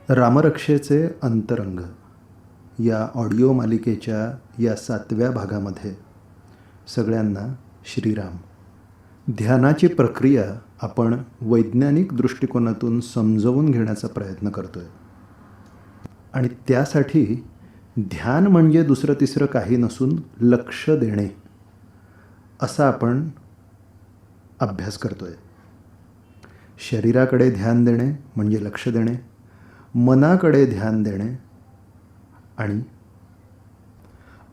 रामरक्षेचे अंतरंग या ऑडिओ मालिकेच्या या 7व्या भागामध्ये सगळ्यांना श्रीराम. ध्यानाची प्रक्रिया आपण वैज्ञानिक दृष्टिकोनातून समजवून घेण्याचा प्रयत्न करतो आहे. आणि त्यासाठी ध्यान म्हणजे दुसरं तिसरं काही नसून लक्ष देणे असा आपण अभ्यास करतो आहे. शरीराकडे ध्यान देणे म्हणजे लक्ष देणे, मनाकडे ध्यान देणे आणि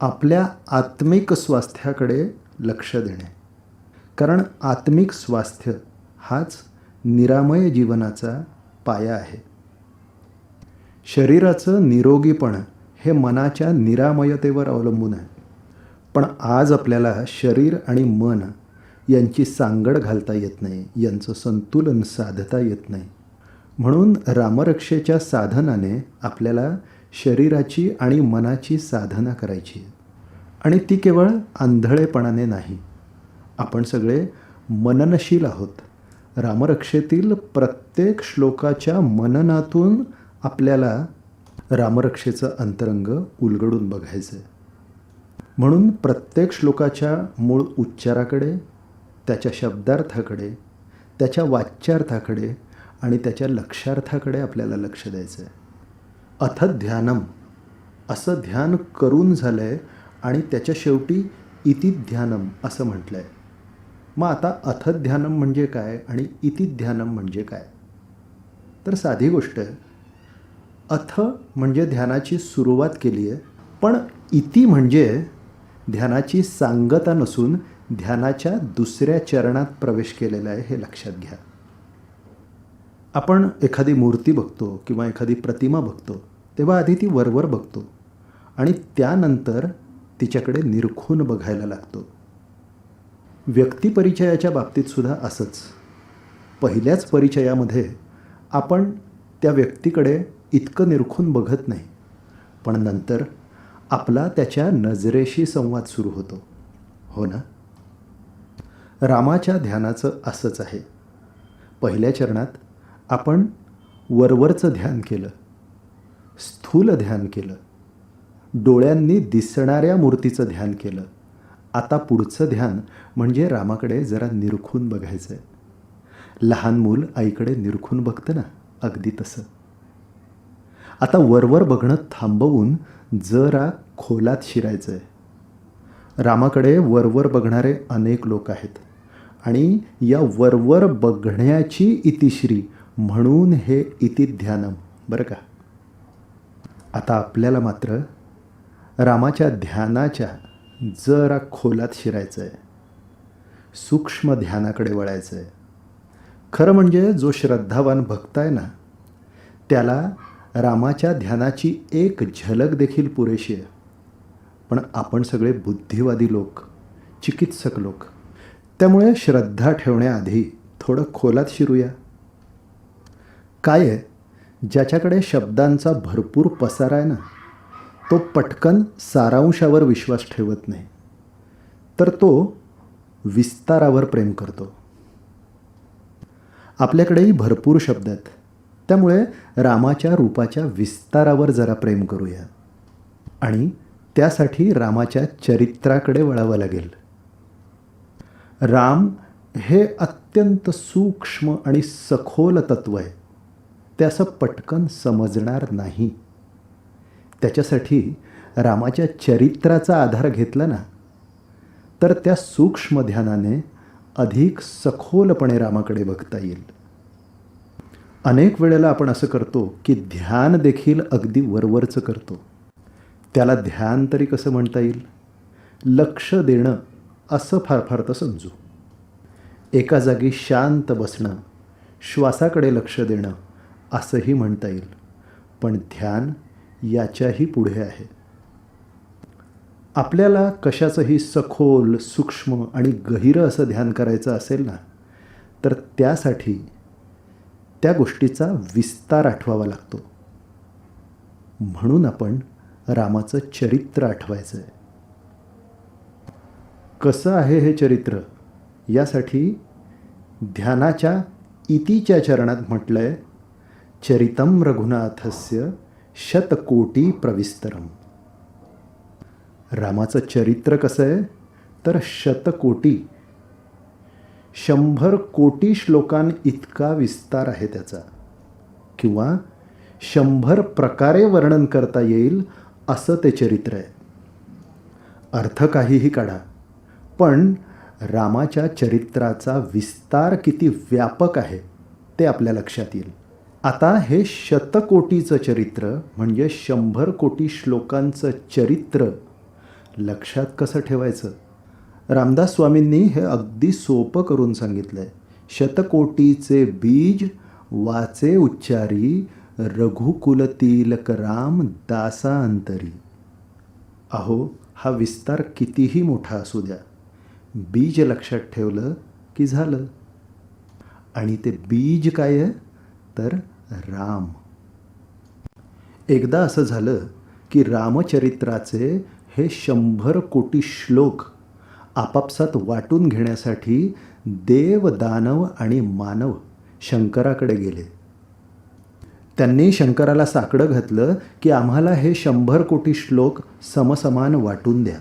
आपल्या आत्मिक स्वास्थ्याकडे लक्ष देणे. कारण आत्मिक स्वास्थ्य हाच निरामय जीवनाचा पाया आहे. शरीराचं निरोगीपण हे मनाच्या निरामयतेवर अवलंबून आहे. पण आज आपल्याला शरीर आणि मन यांची सांगड घालता येत नाही, यांचं संतुलन साधता येत नाही. म्हणून रामरक्षेच्या साधनाने आपल्याला शरीराची आणि मनाची साधना करायची आहे. आणि ती केवळ आंधळेपणाने नाही. आपण सगळे मननशील आहोत. रामरक्षेतील प्रत्येक श्लोकाच्या मननातून आपल्याला रामरक्षेचं अंतरंग उलगडून बघायचं आहे. म्हणून प्रत्येक श्लोकाच्या मूळ उच्चाराकडे, त्याच्या शब्दार्थाकडे, त्याच्या वाच्यार्थाकडे आणि त्याच्या लक्षार्थाकडे आपल्याला लक्ष द्यायचं आहे. अथ ध्यानम असं ध्यान करून झालं आहे आणि त्याच्या शेवटी इति ध्यानम असं म्हटलं आहे. मग आता अथ ध्यानम म्हणजे काय आणि इति ध्यानम म्हणजे काय? तर साधी गोष्ट आहे. अथ म्हणजे ध्यानाची सुरुवात केली आहे, पण इति म्हणजे ध्यानाची सांगता नसून ध्यानाच्या दुसऱ्या चरणात प्रवेश केलेला आहे हे लक्षात घ्या. आपण एखादी मूर्ती बघतो किंवा एखादी प्रतिमा बघतो तेव्हा आधी ती वरवर बघतो आणि त्यानंतर तिच्याकडे निरखून बघायला लागतो. व्यक्तिपरिचयाच्या बाबतीतसुद्धा असंच. पहिल्याच परिचयामध्ये आपण त्या व्यक्तीकडे इतकं निरखून बघत नाही, पण नंतर आपला त्याच्या नजरेशी संवाद सुरू होतो. हो ना? रामाच्या ध्यानाचं असंच आहे. पहिल्या चरणात आपण वरवरचं ध्यान केलं, स्थूल ध्यान केलं, डोळ्यांनी दिसणाऱ्या मूर्तीचं ध्यान केलं. आता पुढचं ध्यान म्हणजे रामाकडे जरा निरखून बघायचं आहे. लहान मूल आईकडे निरखून बघतं ना, अगदी तसं. आता वरवर बघणं थांबवून जरा खोलात शिरायचं आहे. रामाकडे वरवर बघणारे अनेक लोक आहेत आणि या वरवर बघण्याची इतिश्री म्हणून हे इति ध्यानम, बरं का? आता आपल्याला मात्र रामाच्या ध्यानाच्या जरा खोलात शिरायचं आहे. सूक्ष्म ध्यानाकडे वळायचं आहे. खरं म्हणजे जो श्रद्धावान भक्त आहे ना, त्याला रामाच्या ध्यानाची एक झलक देखील पुरेशी आहे. पण आपण सगळे बुद्धिवादी लोक, चिकित्सक लोक, त्यामुळे श्रद्धा ठेवण्याआधी थोडं खोलात शिरूया. काय आहे, ज्याच्याकडे शब्दांचा भरपूर पसारा आहे ना, तो पटकन सारांशावर विश्वास ठेवत नाही, तर तो विस्तारावर प्रेम करतो. आपल्याकडेही भरपूर शब्द आहेत, त्यामुळे रामाच्या रूपाच्या विस्तारावर जरा प्रेम करूया. आणि त्यासाठी रामाच्या चरित्राकडे वळावं लागेल. राम हे अत्यंत सूक्ष्म आणि सखोल तत्व आहे. ते असं पटकन समजणार नाही. त्याच्यासाठी रामाच्या चरित्राचा आधार घेतला ना, तर त्या सूक्ष्म ध्यानाने अधिक सखोलपणे रामाकडे बघता येईल. अनेक वेळेला आपण असं करतो की ध्यान देखील अगदी वरवरचं करतो. त्याला ध्यान तरी कसं म्हणता येईल? लक्ष देणं असं फार फार तर समजू. एका जागी शांत बसणं, श्वासाकडे लक्ष देणं असंही म्हणता येईल. पण ध्यान याच्याही पुढे आहे. आपल्याला कशाचंही सखोल, सूक्ष्म आणि गहिरं असं ध्यान करायचं असेल ना, तर त्यासाठी त्या गोष्टीचा विस्तार आठवावा लागतो. म्हणून आपण रामाचं चरित्र आठवायचं आहे. कसं आहे हे चरित्र? यासाठी ध्यानाच्या इतीच्या चरणात म्हटलं आहे, चरितं रघुनाथस्य शतकोटी प्रविस्तरम. रामाचं चरित्र कसं आहे तर शतकोटी 100 कोटी श्लोकांइतका विस्तार आहे त्याचा, किंवा 100 प्रकारे वर्णन करता येईल असं ते चरित्र आहे. अर्थ काहीही काढा, पण रामाच्या चरित्राचा विस्तार किती व्यापक आहे ते आपल्या लक्षात येईल. आता हे शतकोटीचं चरित्र म्हणजे 100 कोटी श्लोकांचं चरित्र लक्षात कसं ठेवायचं? रामदास स्वामींनी हे अगदी सोपं करून सांगितलं आहे. शतकोटीचे बीज वाचे उच्चारी, रघुकुलतिलक राम दासा अंतरी. अहो, हा विस्तार कितीही मोठा असू द्या, बीज लक्षात ठेवलं की झालं. आणि ते बीज काय आहे तर राम. एकदा असं झालं की रामचरित्राचे हे 100 कोटी श्लोक आपापसात वाटून घेण्यासाठी देव, दानव आणि मानव शंकराकडे गेले. त्यांनी शंकराला साकडं घातलं की आम्हाला हे 100 कोटी श्लोक समसमान वाटून द्या.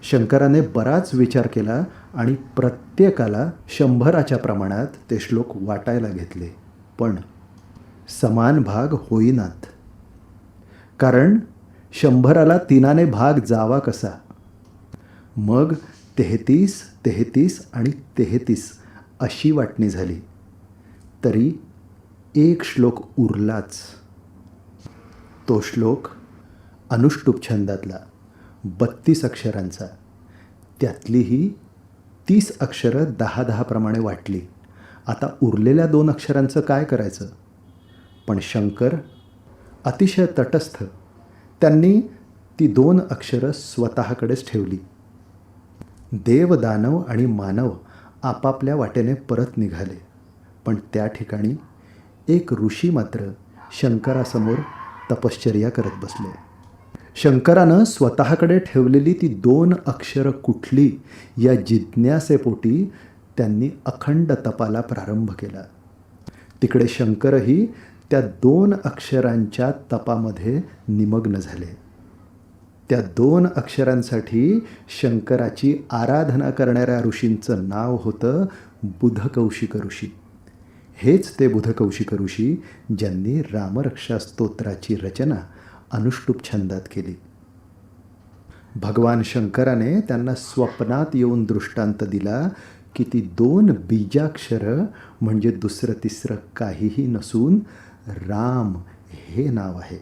शंकराने बराच विचार केला आणि प्रत्येकाला 100च्या प्रमाणात ते श्लोक वाटायला घेतले. पण समान भाग होईनात, कारण 100ला 3ने भाग जावा कसा? मग 33, 33 आणि 33 अशी वाटणी झाली. तरी एक श्लोक उरलाच. तो श्लोक अनुष्टुप छंदातला, 32 अक्षरांचा. त्यातलीही 30 अक्षरं 10-10 प्रमाणे वाटली. आता उरलेल्या 2 अक्षरांचं काय करायचं? पण शंकर अतिशय तटस्थ, त्यांनी ती 2 अक्षरं स्वतःकडेच ठेवली. देव, दानव आणि मानव आपापल्या वाटेने परत निघाले. पण त्या ठिकाणी एक ऋषी मात्र शंकरासमोर तपश्चर्या करत बसले. शंकरानं स्वतःकडे ठेवलेली ती 2 अक्षरं कुठली या जिज्ञासेपोटी त्यांनी अखंड तपाला प्रारंभ केला. तिकडे शंकरही त्या 2 अक्षरांच्या तपामध्ये निमग्न झाले. त्या 2 अक्षरांसाठी शंकराची आराधना करणाऱ्या ऋषींचं नाव होतं बुधकौशिक ऋषी. हेच ते बुधकौशिक ऋषी ज्यांनी रामरक्षा स्तोत्राची रचना अनुष्टुप छंदात केली. भगवान शंकराने त्यांना स्वप्नात येऊन दृष्टांत दिला की ती 2 बीजाक्षरं म्हणजे दुसरं तिसरं काहीही नसून राम हे नाव आहे.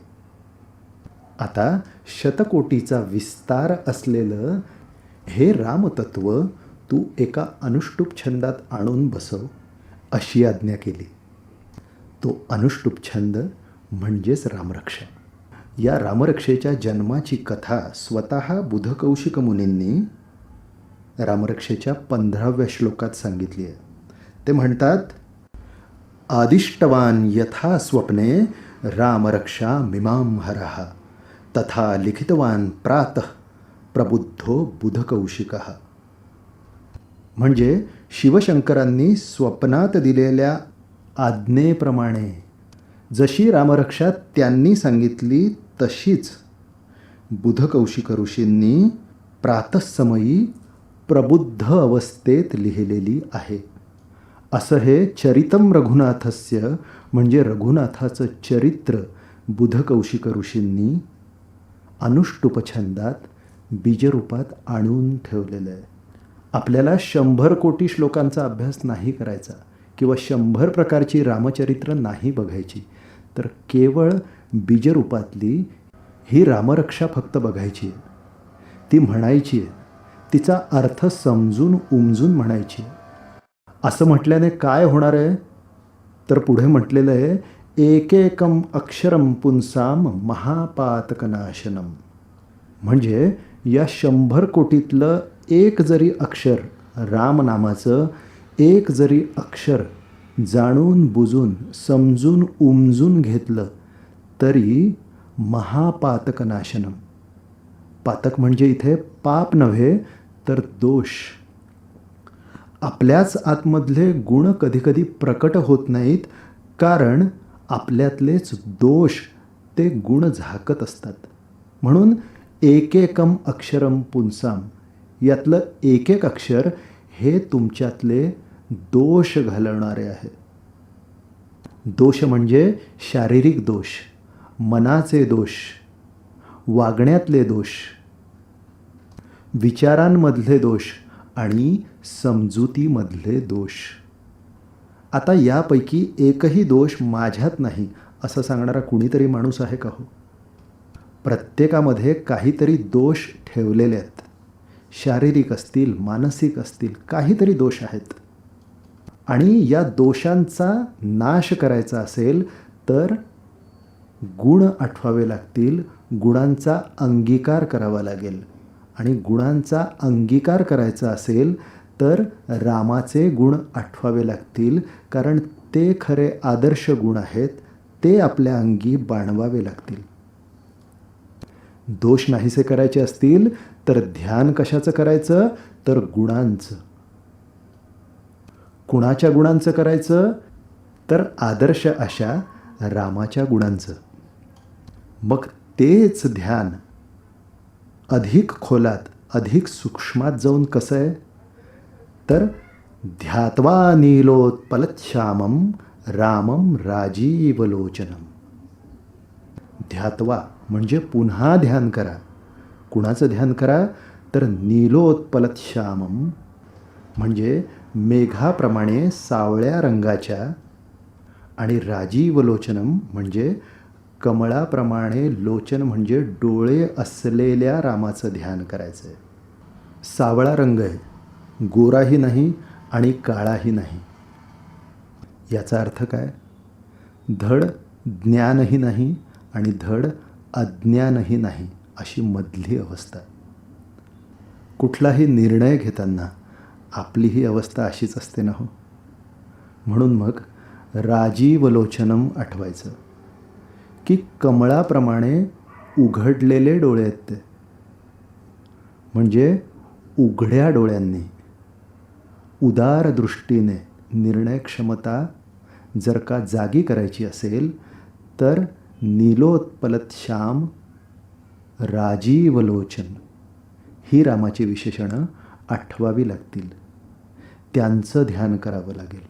आता शतकोटीचा विस्तार असलेलं हे रामतत्व तू एका अनुष्टुप छंदात आणून बसव अशी आज्ञा केली. तो अनुष्टुप छंद म्हणजेच रामरक्षा. या रामरक्षेच्या जन्माची कथा स्वतः बुधकौशिक मुनींनी रामरक्षेच्या 15व्या श्लोकात सांगितली आहे. ते म्हणतात, आदिष्टवान यथा स्वप्ने रामरक्षा मिमां हरः तथा लिखितवान प्रातः प्रबुद्धो बुधकौशिकः. म्हणजे शिवशंकरांनी स्वप्नात दिलेल्या आज्ञेप्रमाणे जशी रामरक्षा त्यांनी सांगितली तशीच बुधकौशिक ऋषींनी प्रातःसमयी प्रबुद्ध अवस्थेत लिहिलेली आहे. असं हे चरितं रघुनाथस्य म्हणजे रघुनाथाचं चरित्र बुधकौशिक ऋषींनी अनुष्टुप छंदात बीजरूपात आणून ठेवलेलं आहे. आपल्याला 100 कोटी श्लोकांचा अभ्यास नाही करायचा किंवा 100 प्रकारची रामचरित्र नाही बघायची, तर केवळ बीजरूपातली ही रामरक्षा फक्त बघायची आहे, ती म्हणायची आहे, तिचा अर्थ समजून उमजून म्हणायची आहे. असं म्हटल्याने काय होणार आहे तर पुढे म्हटलेलं आहे, एकेकम अक्षरम पुंसाम महापातकनाशनम. म्हणजे या 100 कोटीतलं एक जरी अक्षर रामनामाचं एक जरी अक्षर जाणून बुजून समजून उमजून घेतलं तरी महापातकनाशनम. पातक म्हणजे इथे पाप नव्हे तर दोष. आपल्याच आतमधले गुण कधीकधी प्रकट होत नाहीत, कारण आपल्यातलेच दोष ते गुण झाकत असतात. म्हणून एकेकम अक्षरम पुंसाम, यातलं एक एक अक्षर हे तुमच्यातले दोष घालवणारे आहे. दोष म्हणजे शारीरिक दोष, मनाचे दोष, वागण्यातले दोष, विचारांमधले दोष आणि समजुतीमधले दोष. आता यापैकी एकही दोष माझ्यात नाही असं सांगणारा कुणीतरी माणूस आहे का हो? प्रत्येकामध्ये काहीतरी दोष ठेवलेले आहेत. शारीरिक असतील, मानसिक असतील, काहीतरी दोष आहेत. आणि या दोषांचा नाश करायचा असेल तर गुण आठवावे लागतील, गुणांचा अंगीकार करावा लागेल. आणि गुणांचा अंगीकार करायचा असेल तर रामाचे गुण आठवावे लागतील, कारण ते खरे आदर्श गुण आहेत, ते आपल्या अंगी बाणवावे लागतील. दोष नाहीसे करायचे असतील तर ध्यान कशाचं करायचं? तर गुणांचं. कुणाच्या गुणांचं करायचं? तर आदर्श अशा रामाच्या गुणांचं. मग तेच ध्यान अधिक खोलात, अधिक सूक्ष्मात जाऊन कसं आहे? तर ध्यात्वा नीलोत्पलश्यामम रामम राजीवलोचनम. ध्यात्वा म्हणजे पुन्हा ध्यान करा. कुणाचं ध्यान करा? तर नीलोत्पलश्यामम म्हणजे मेघाप्रमाणे सावळ्या रंगाच्या, आणि राजीवलोचनम म्हणजे कमळाप्रमाणे, लोचन म्हणजे डोळे असलेल्या रामाचं ध्यान करायचं आहे. सावळा रंग आहे, गोराही नाही आणि काळाही नाही. याचा अर्थ काय? धड ज्ञानही नाही आणि धड अज्ञानही नाही, अशी मधली अवस्था. कुठलाही निर्णय घेताना आपली ही अवस्था अशीच असते ना हो. म्हणून मग राजीवलोचनम आठवायचं की कमळाप्रमाणे उघडलेले डोळे आहेत ते. म्हणजे उघड्या डोळ्यांनी, उदार दृष्टीने निर्णय क्षमता जर का जागी करायची असेल तर नीलोत्पलत श्याम राजीवलोचन ही रामाची विशेषणं आठवावी लागतील. त्यांचं ध्यान करावं लागेल.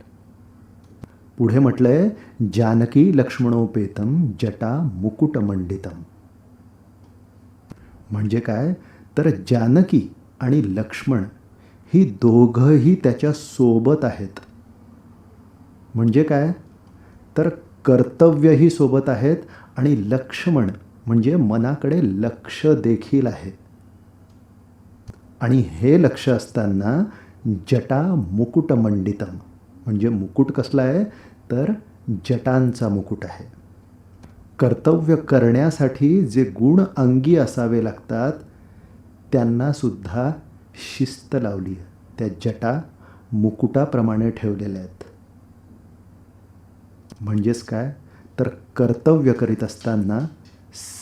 पुढे म्हटलंय जानकी लक्ष्मणोपेतम जटा मुकुटमंडितम. म्हणजे काय? तर जानकी आणि लक्ष्मण ही दोघंही त्याच्या सोबत आहेत. म्हणजे काय? तर कर्तव्यही सोबत आहेत आणि लक्ष्मण म्हणजे मनाकडे लक्ष देखील आहे. आणि हे लक्ष असताना जटा मुकुटमंडितम म्हणजे मुकुट कसला आहे? तर जटांचा मुकुट आहे. कर्तव्य करण्यासाठी जे गुण अंगी असावे लागतात त्यांना सुद्धा शिस्त लावली आहे. त्या जटा मुकुटाप्रमाणे ठेवलेल्या आहेत. म्हणजेच काय? तर कर्तव्य करीत असताना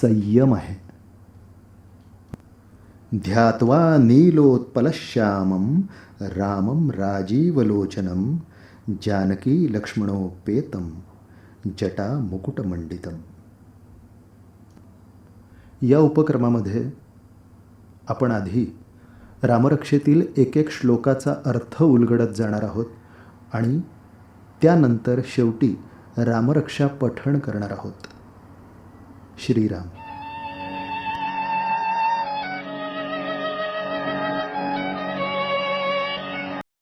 संयम आहे. ध्यात्वा नीलोत्पलश्यामम रामम राजीवलोचनम जानकी लक्ष्मणोपेतम जटा मुकुटमंडितम. या उपक्रमामध्ये आपण आधी रामरक्षेतील एक एक श्लोकाचा अर्थ उलगडत जाणार आहोत आणि त्यानंतर शेवटी रामरक्षा पठण करणार आहोत. श्रीराम.